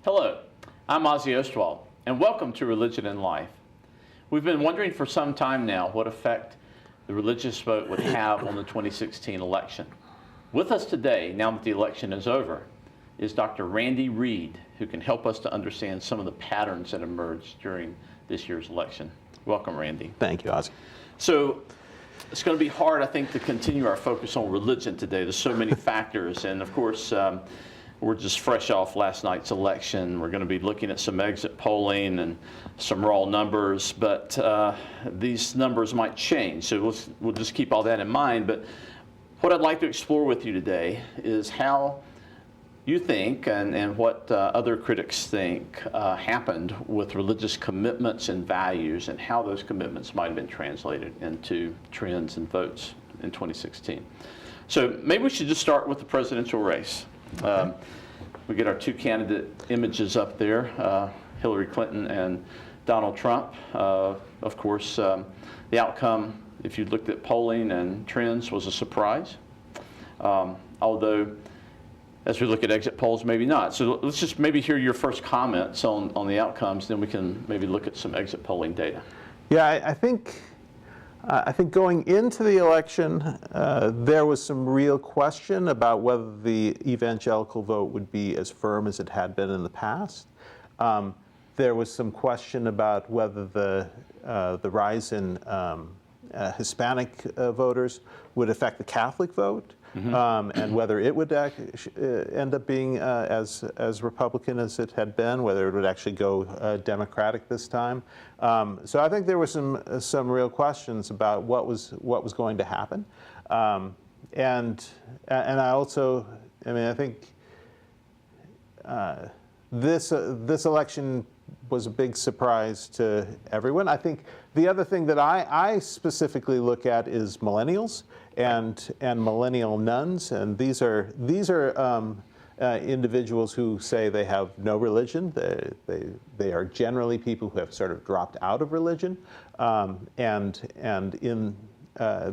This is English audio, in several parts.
Hello, I'm Ozzie Ostwalt, and welcome to Religion and Life. We've been wondering for some time now what effect the religious vote would have on the 2016 election. With us today, now that the election is over, is Dr. Randy Reed, who can help us to understand some of the patterns that emerged during this year's election. Welcome, Randy. Thank you, Ozzie. So it's going to be hard, I think, to continue our focus on religion today. There's so many factors, and of course, we're just fresh off last night's election. We're going to be looking at some exit polling and some raw numbers, but these numbers might change, so we'll just keep all that in mind. But what I'd like to explore with you today is how you think and what other critics think happened with religious commitments and values, and how those commitments might have been translated into trends and votes in 2016. So maybe we should just start with the presidential race. We get our two candidate images up there, Hillary Clinton and Donald Trump. Of course, the outcome, if you looked at polling and trends, was a surprise. Although, as we look at exit polls, maybe not. So let's just maybe hear your first comments on the outcomes, then we can maybe look at some exit polling data. Yeah, I think going into the election, there was some real question about whether the evangelical vote would be as firm as it had been in the past. There was some question about whether the rise in Hispanic voters would affect the Catholic vote. And whether it would end up being as Republican as it had been, whether it would actually go Democratic this time. So I think there were some real questions about what was going to happen, and I also, I think this election was a big surprise to everyone. I think the other thing that I specifically look at is millennials and millennial nuns, and these are individuals who say they have no religion. They are generally people who have sort of dropped out of religion, and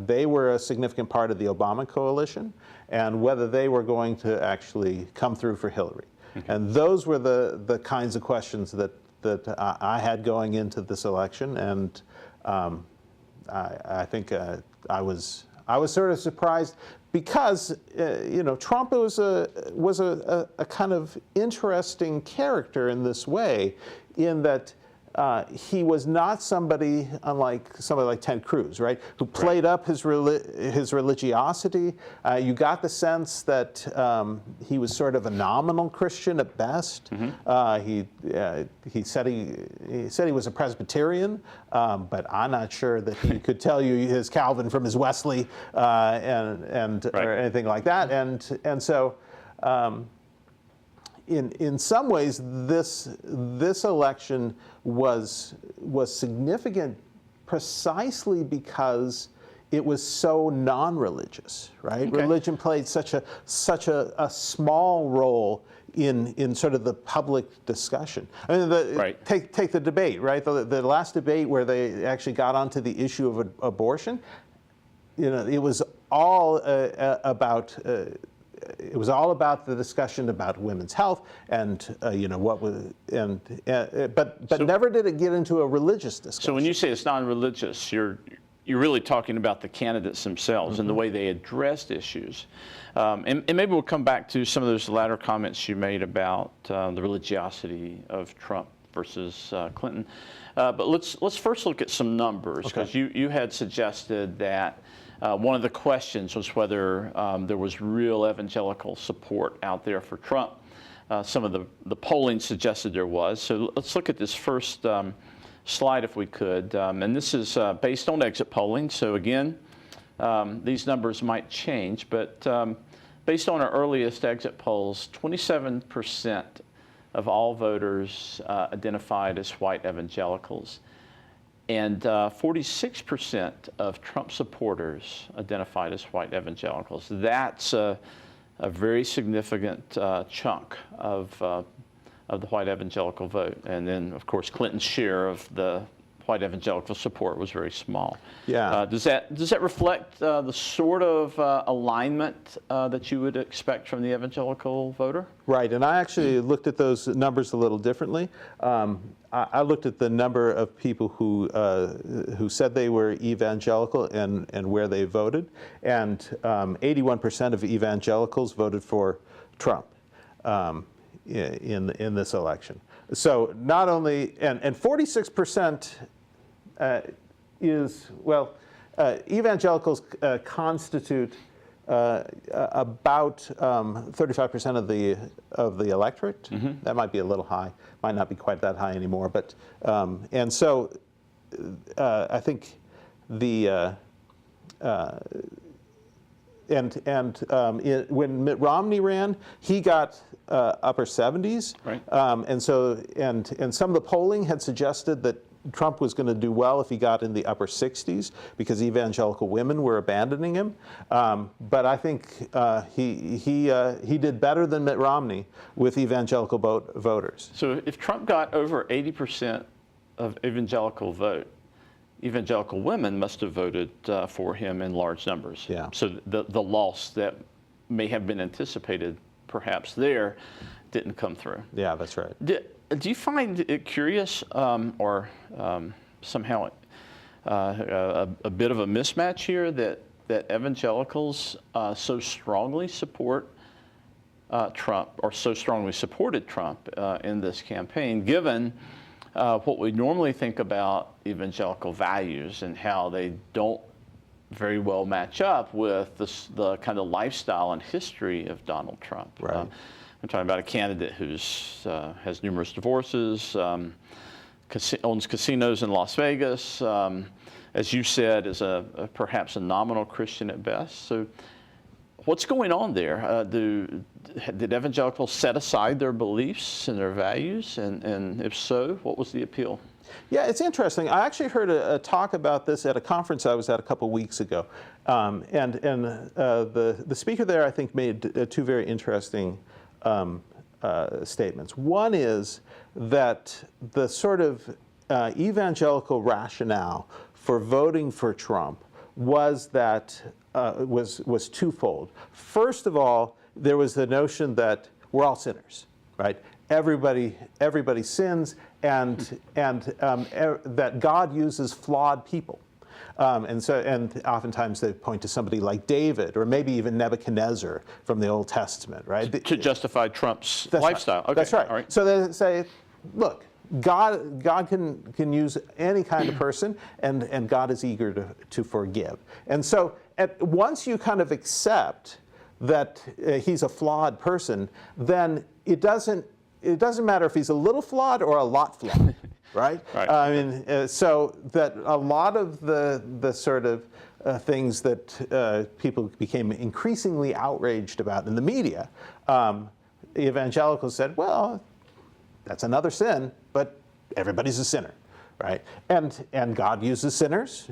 they were a significant part of the Obama coalition, and whether they were going to actually come through for Hillary. Okay. And those were the kinds of questions that I had going into this election, and I think I was sort of surprised because Trump was a kind of interesting character in this way, in that he was not somebody unlike somebody like Ted Cruz, right? Who played up his religiosity. You got the sense that he was sort of a nominal Christian at best. He said he was a Presbyterian, but I'm not sure that he could tell you his Calvin from his Wesley and or anything like that. And so. In some ways, this election was significant precisely because it was so non-religious, right? Okay. Religion played such a small role in sort of the public discussion. I mean, take the debate, right? The last debate where they actually got onto the issue of abortion, it was all about. It was all about the discussion about women's health and what was but never did it get into a religious discussion. So when you say it's non-religious, you're really talking about the candidates themselves and the way they addressed issues, and maybe we'll come back to some of those latter comments you made about the religiosity of Trump versus Clinton. But let's first look at some numbers, because you had suggested that. One of the questions was whether there was real evangelical support out there for Trump. Some of the polling suggested there was. So let's look at this first slide if we could. And this is based on exit polling. So again, these numbers might change, but based on our earliest exit polls, 27% of all voters identified as white evangelicals. And 46% of Trump supporters identified as white evangelicals. That's a very significant chunk of the white evangelical vote. And then, of course, Clinton's share of the white evangelical support was very small. Yeah. Does that reflect the sort of alignment that you would expect from the evangelical voter? Right, and I actually looked at those numbers a little differently. I looked at the number of people who said they were evangelical and where they voted, and 81% of evangelicals voted for Trump in this election. So not only, and 46% evangelicals constitute about 35% of the electorate. Mm-hmm. That might be a little high. Might not be quite that high anymore. But and so I think the when Mitt Romney ran, he got upper 70s. Right. And some of the polling had suggested that Trump was going to do well if he got in the upper 60s because evangelical women were abandoning him. But I think he did better than Mitt Romney with evangelical voters. So if Trump got over 80% of evangelical vote, evangelical women must have voted for him in large numbers. Yeah. So the loss that may have been anticipated perhaps there didn't come through. Yeah, that's right. Do you find it curious or somehow a bit of a mismatch here that evangelicals so strongly support Trump or so strongly supported Trump in this campaign, given what we normally think about evangelical values and how they don't very well match up with the kind of lifestyle and history of Donald Trump? Right. I'm talking about a candidate who's has numerous divorces, owns casinos in Las Vegas, as you said, is perhaps a nominal Christian at best. So what's going on there? Did evangelicals set aside their beliefs and their values? And if so, what was the appeal? Yeah, it's interesting. I actually heard a talk about this at a conference I was at a couple weeks ago. The speaker there, I think, made two very interesting statements. One is that the sort of evangelical rationale for voting for Trump was that was twofold. First of all, there was the notion that we're all sinners, right? Everybody sins, and that God uses flawed people. And oftentimes they point to somebody like David, or maybe even Nebuchadnezzar from the Old Testament, right? To justify Trump's lifestyle. Right. Okay. That's right. All right. So they say, look, God can use any kind of person, and God is eager to forgive. And so once you kind of accept that he's a flawed person, then it doesn't matter if he's a little flawed or a lot flawed. Right? Right. I mean, so that a lot of the sort of things that people became increasingly outraged about in the media, evangelicals said, well, that's another sin, but everybody's a sinner, right? And God uses sinners.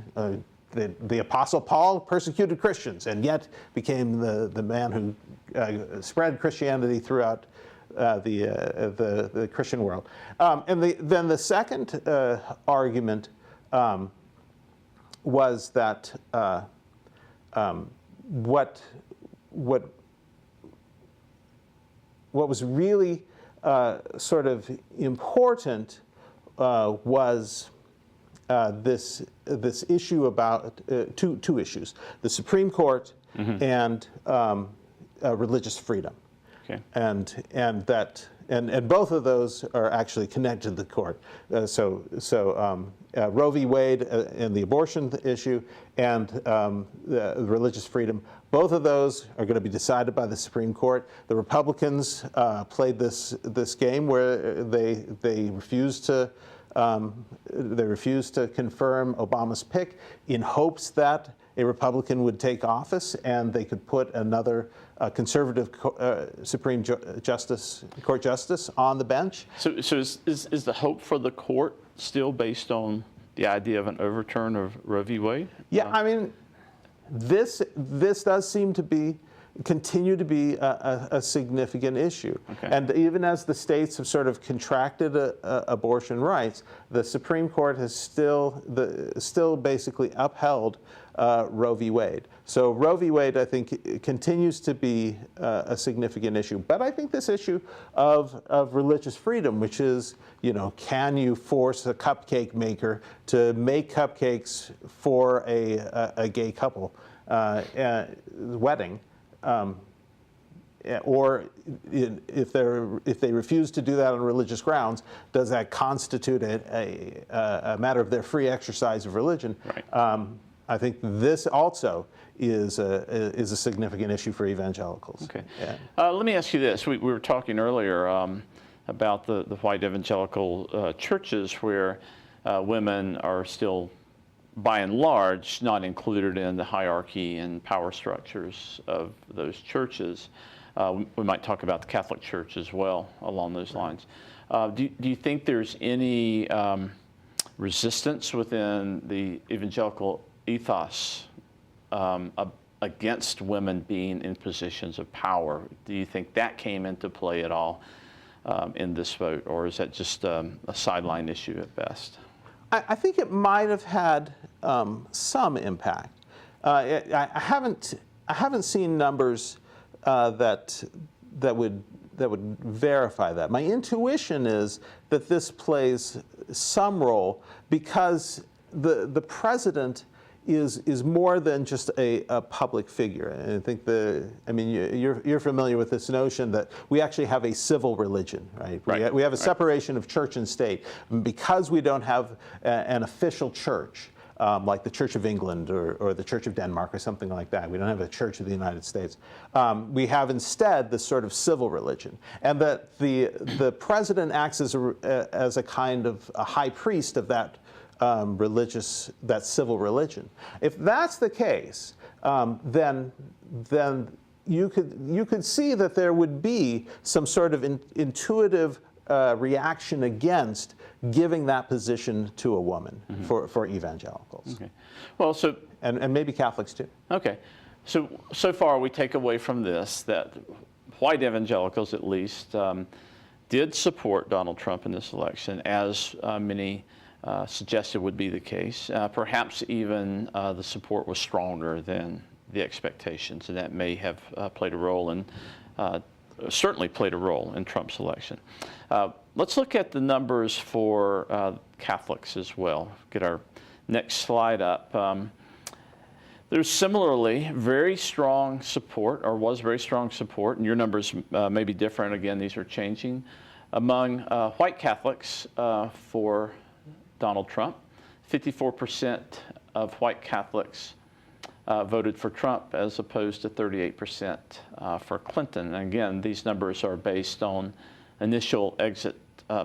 The Apostle Paul persecuted Christians and yet became the man who spread Christianity throughout the Christian world. Then the second argument was that what was really sort of important was this issue about two issues: the Supreme Court mm-hmm. and religious freedom. Okay. And both of those are actually connected to the court. So Roe v. Wade and the abortion issue and the religious freedom, both of those are going to be decided by the Supreme Court. The Republicans played this game where they refused to confirm Obama's pick in hopes that a Republican would take office and they could put another conservative Supreme Court Justice on the bench. So is the hope for the court still based on the idea of an overturn of Roe v. Wade? Yeah, I mean, this does seem to be continue to be a significant issue. Okay. And even as the states have sort of contracted abortion rights, the Supreme Court has still basically upheld Roe v. Wade. So Roe v. Wade, I think, continues to be a significant issue. But I think this issue of religious freedom, which is, can you force a cupcake maker to make cupcakes for a gay couple wedding, or if they refuse to do that on religious grounds, does that constitute a matter of their free exercise of religion? Right. I think this also is a significant issue for evangelicals. Okay. Yeah. Let me ask you this. We were talking earlier about the white evangelical churches where women are still, by and large, not included in the hierarchy and power structures of those churches. We might talk about the Catholic Church as well along those lines. Do you think there's any resistance within the evangelical ethos against women being in positions of power? Do you think that came into play at all in this vote, or is that just a sideline issue at best? I think it might have had some impact. I haven't seen numbers that would verify that. My intuition is that this plays some role because the president is more than just a public figure. And I think you're familiar with this notion that we actually have a civil religion, right? Right. We have a separation of church and state. Because we don't have an official church, like the Church of England or the Church of Denmark or something like that. We don't have a Church of the United States. We have instead this sort of civil religion. And that the president acts as a kind of a high priest of that that civil religion. If that's the case, then you could see that there would be some sort of intuitive reaction against giving that position to a woman for evangelicals. Okay. Well, and maybe Catholics too. Okay. So far we take away from this that white evangelicals, at least, did support Donald Trump in this election, as many suggested would be the case. Perhaps even the support was stronger than the expectations, and that may have played a role in, certainly played a role in Trump's election. Let's look at the numbers for Catholics as well. Get our next slide up. There's similarly very strong support, or was very strong support, and your numbers may be different. Again, these are changing, among white Catholics for Donald Trump. 54% of white Catholics voted for Trump, as opposed to 38% for Clinton. And again, these numbers are based on initial exit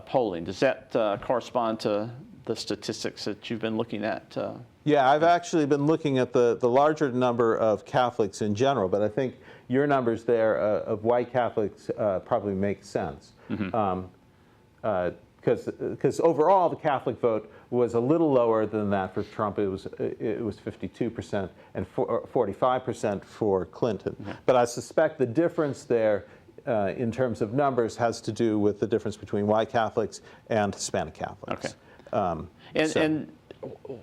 polling. Does that correspond to the statistics that you've been looking at? Yeah, I've actually been looking at the larger number of Catholics in general, but I think your numbers there of white Catholics probably make sense. Because overall the Catholic vote was a little lower than that for Trump. It was 52% and 45% for Clinton. Mm-hmm. But I suspect the difference there in terms of numbers has to do with the difference between white Catholics and Hispanic Catholics. Okay.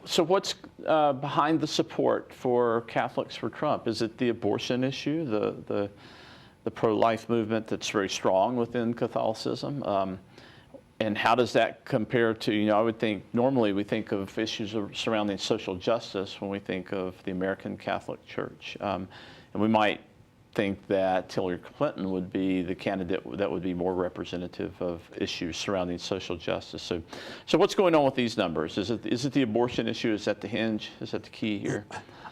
So what's behind the support for Catholics for Trump? Is it the abortion issue, the pro-life movement that's very strong within Catholicism? And how does that compare to, I would think normally we think of issues surrounding social justice when we think of the American Catholic Church. And we might think that Hillary Clinton would be the candidate that would be more representative of issues surrounding social justice. So what's going on with these numbers? Is it the abortion issue? Is that the hinge? Is that the key here?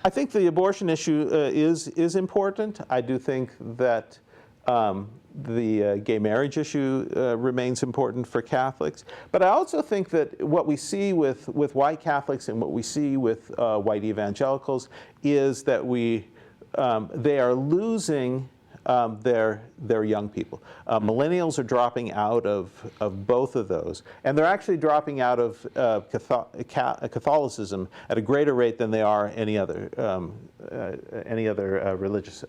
I think the abortion issue is important. I do think that the gay marriage issue remains important for Catholics. But I also think that what we see with white Catholics and what we see with white evangelicals is that they are losing they're young people. Millennials are dropping out of both of those, and they're actually dropping out of Catholicism at a greater rate than they are any other religious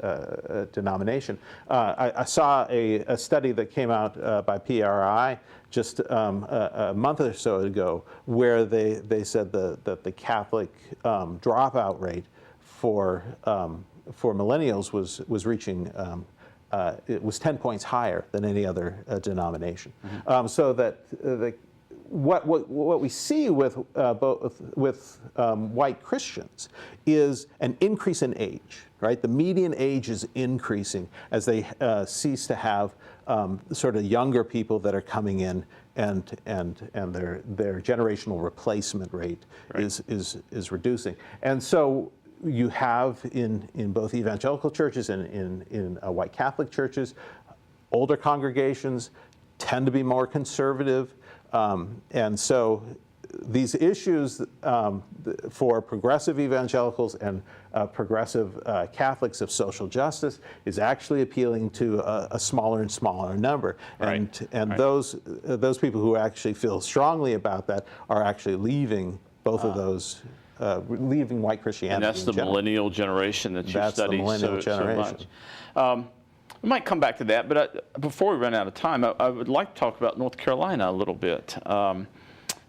denomination. I saw a study that came out by PRI just a month or so ago, where they said that the Catholic dropout rate for millennials was reaching, it was 10 points higher than any other denomination. So that what we see with white Christians is an increase in age, right? The median age is increasing as they cease to have sort of younger people that are coming in, and their generational replacement rate is reducing. And so you have in both evangelical churches and in white Catholic churches, older congregations tend to be more conservative. And so these issues for progressive evangelicals and progressive Catholics of social justice is actually appealing to a smaller and smaller number. And those people who actually feel strongly about that are actually leaving both of those, leaving white Christianity. And that's the millennial generation that you study so much. We might come back to that, but before we run out of time, I would like to talk about North Carolina a little bit.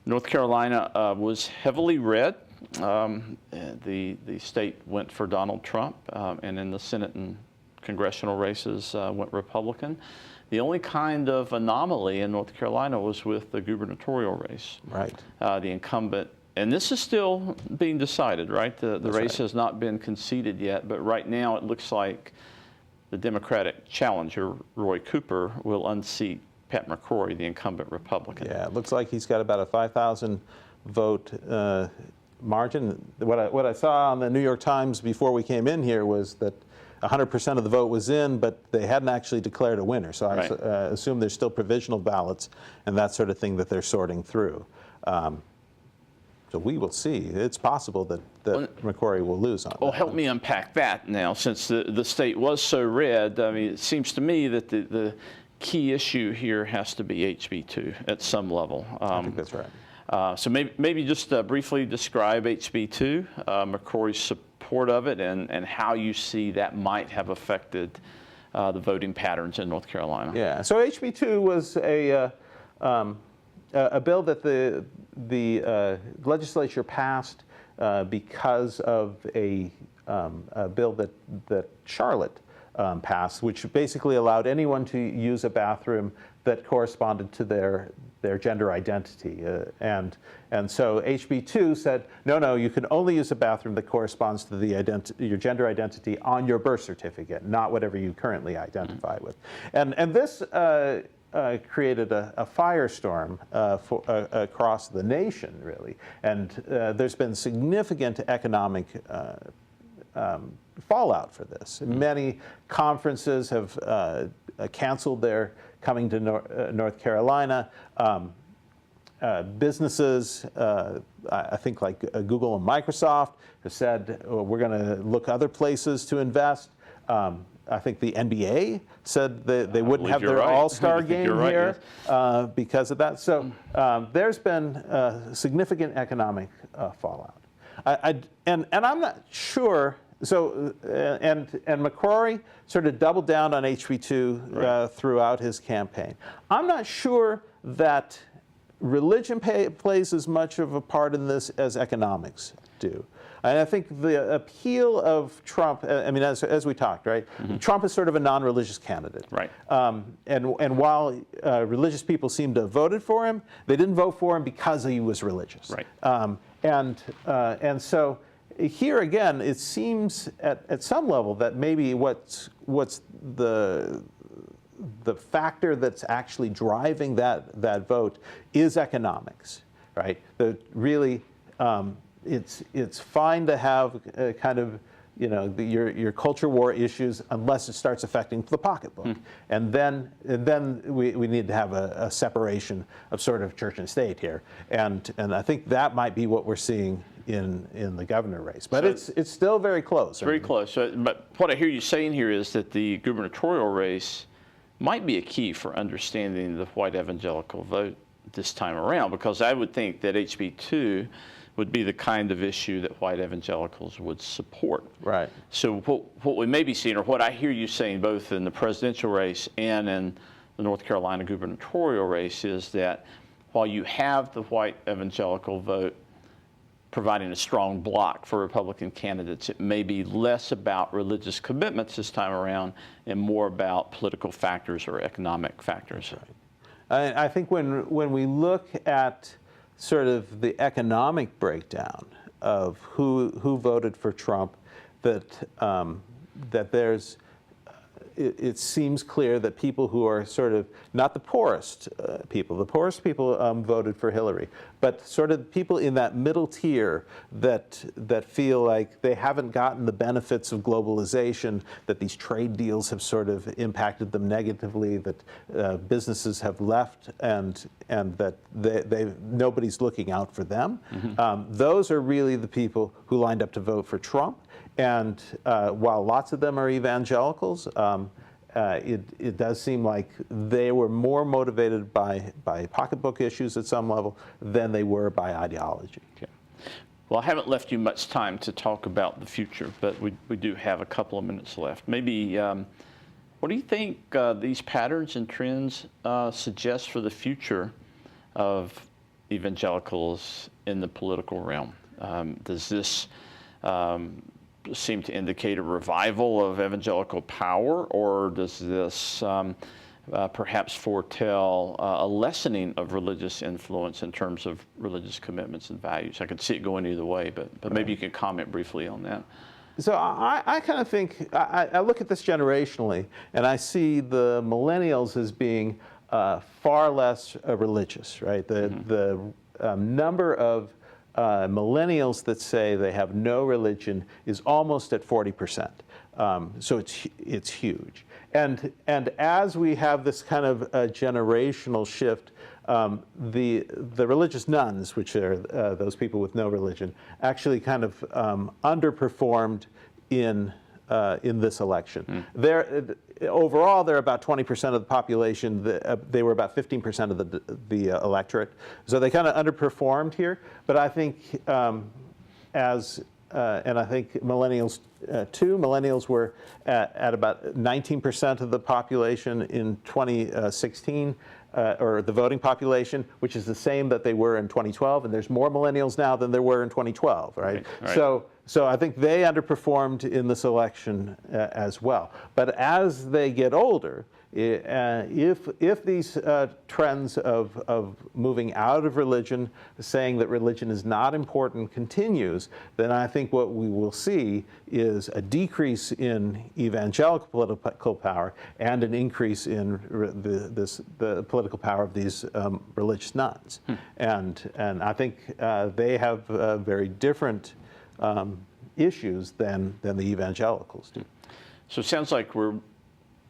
North Carolina was heavily red. The state went for Donald Trump, and in the Senate and congressional races went Republican. The only kind of anomaly in North Carolina was with the gubernatorial race. Right. The incumbent, and this is still being decided, right? The race has not been conceded yet, but right now it looks like the Democratic challenger, Roy Cooper, will unseat Pat McCrory, the incumbent Republican. Yeah, it looks like he's got about a 5,000 vote margin. What I saw on the New York Times before we came in here was that 100% of the vote was in, but they hadn't actually declared a winner. So I assume there's still provisional ballots and that sort of thing that they're sorting through. So we will see. It's possible that McCrory will lose on that. Well, help me unpack that now, since the state was so red. I mean, it seems to me that the key issue here has to be HB2 at some level. I think that's right. So maybe just briefly describe HB2, McCrory's support of it, and how you see that might have affected the voting patterns in North Carolina. Yeah, so HB2 was a bill that the legislature passed because of a bill that Charlotte passed, which basically allowed anyone to use a bathroom that corresponded to their gender identity. And so HB2 said, no, you can only use a bathroom that corresponds to your gender identity on your birth certificate, not whatever you currently identify with. And this created a firestorm across the nation, really. And there's been significant economic fallout for this. Many conferences have canceled their coming to North Carolina. Businesses, I think like Google and Microsoft, have said, we're going to look other places to invest. I think the NBA said that they wouldn't have their All-Star game here because of that. So there's been significant economic fallout. And I'm not sure. So and McCrory sort of doubled down on HB2 throughout his campaign. I'm not sure that religion plays as much of a part in this as economics do. And I think the appeal of Trump, I mean, as we talked, right? Mm-hmm. Trump is sort of a non-religious candidate. Right. And while religious people seem to have voted for him, they didn't vote for him because he was religious. Right. And so here again, it seems at some level that maybe what's the factor that's actually driving that vote is economics, right? Really, it's fine to have kind of your culture war issues unless it starts affecting the pocketbook. And then we need to have a separation of sort of church and state here. And I think that might be what we're seeing in the governor race. But it's still very close. Very close. But what I hear you saying here is that the gubernatorial race might be a key for understanding the white evangelical vote this time around, because I would think that HB2 would be the kind of issue that white evangelicals would support. Right. So what we may be seeing, or what I hear you saying both in the presidential race and in the North Carolina gubernatorial race, is that while you have the white evangelical vote providing a strong block for Republican candidates, it may be less about religious commitments this time around and more about political factors or economic factors. Right. I think when we look at sort of the economic breakdown of who voted for Trump, that there's it seems clear that people who are sort of not the poorest people voted for Hillary, but sort of people in that middle tier that feel like they haven't gotten the benefits of globalization, that these trade deals have sort of impacted them negatively, that businesses have left, and that nobody's looking out for them. Those are really the people who lined up to vote for Trump. And while lots of them are evangelicals, it does seem like they were more motivated by pocketbook issues at some level than they were by ideology. Okay. Well, I haven't left you much time to talk about the future, but we do have a couple of minutes left. Maybe, what do you think these patterns and trends suggest for the future of evangelicals in the political realm? Does this seem to indicate a revival of evangelical power, or does this perhaps foretell a lessening of religious influence in terms of religious commitments and values? I could see it going either way, but maybe you can comment briefly on that. So I kind of think, I look at this generationally, and I see the millennials as being far less religious, right? The number of millennials that say they have no religion is almost at 40%. So it's huge. And as we have this kind of generational shift, the religious nones, which are those people with no religion, actually kind of underperformed in this election. Overall, they're about 20% of the population. They were about 15% of the electorate. So they kind of underperformed here. But I think and I think millennials too. Millennials were at about 19% of the population in 2016, or the voting population, which is the same that they were in 2012. And there's more millennials now than there were in 2012, right? Right. So I think they underperformed in this election as well. But as they get older, if these trends of moving out of religion, saying that religion is not important, continues, then I think what we will see is a decrease in evangelical political power and an increase in the political power of these religious nones. And I think they have very different issues than the evangelicals do. So it sounds like we're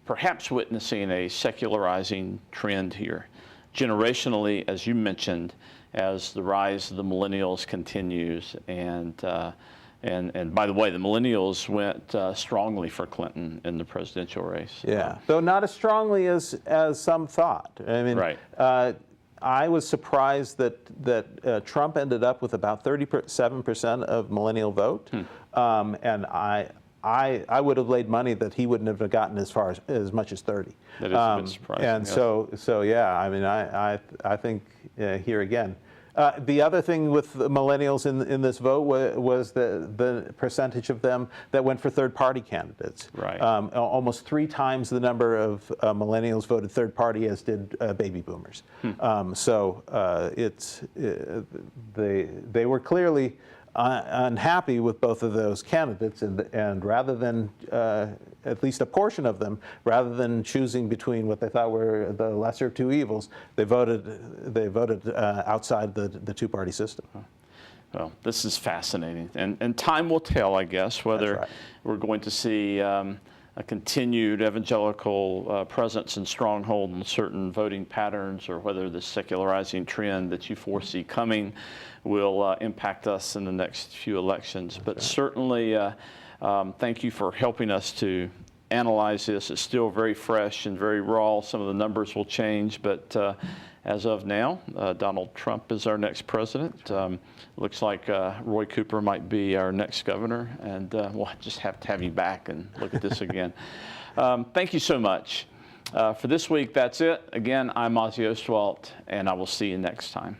perhaps witnessing a secularizing trend here. Generationally, as you mentioned, as the rise of the millennials continues, and by the way, the millennials went strongly for Clinton in the presidential race. Yeah, though not as strongly as some thought. I mean, right. I was surprised that Trump ended up with about 37% of millennial vote, and I would have laid money that he wouldn't have gotten as much as 30. That is a bit surprising. And yes. so yeah, I mean, I think here again. The other thing with the millennials in this vote was the percentage of them that went for third-party candidates. Right. Almost 3 times the number of millennials voted third-party as did baby boomers. So they were clearly unhappy with both of those candidates, and rather than at least a portion of them, rather than choosing between what they thought were the lesser of two evils, they voted outside the two-party system. Well, this is fascinating, and time will tell, I guess, whether right. we're going to see a continued evangelical presence and stronghold in certain voting patterns, or whether the secularizing trend that you foresee coming will impact us in the next few elections. But certainly, thank you for helping us to analyze this. It's still very fresh and very raw. Some of the numbers will change, but as of now, Donald Trump is our next president. Looks like Roy Cooper might be our next governor, and we'll just have to have you back and look at this again. Thank you so much. For this week, that's it. Again, I'm Ozzie Ostwalt, and I will see you next time.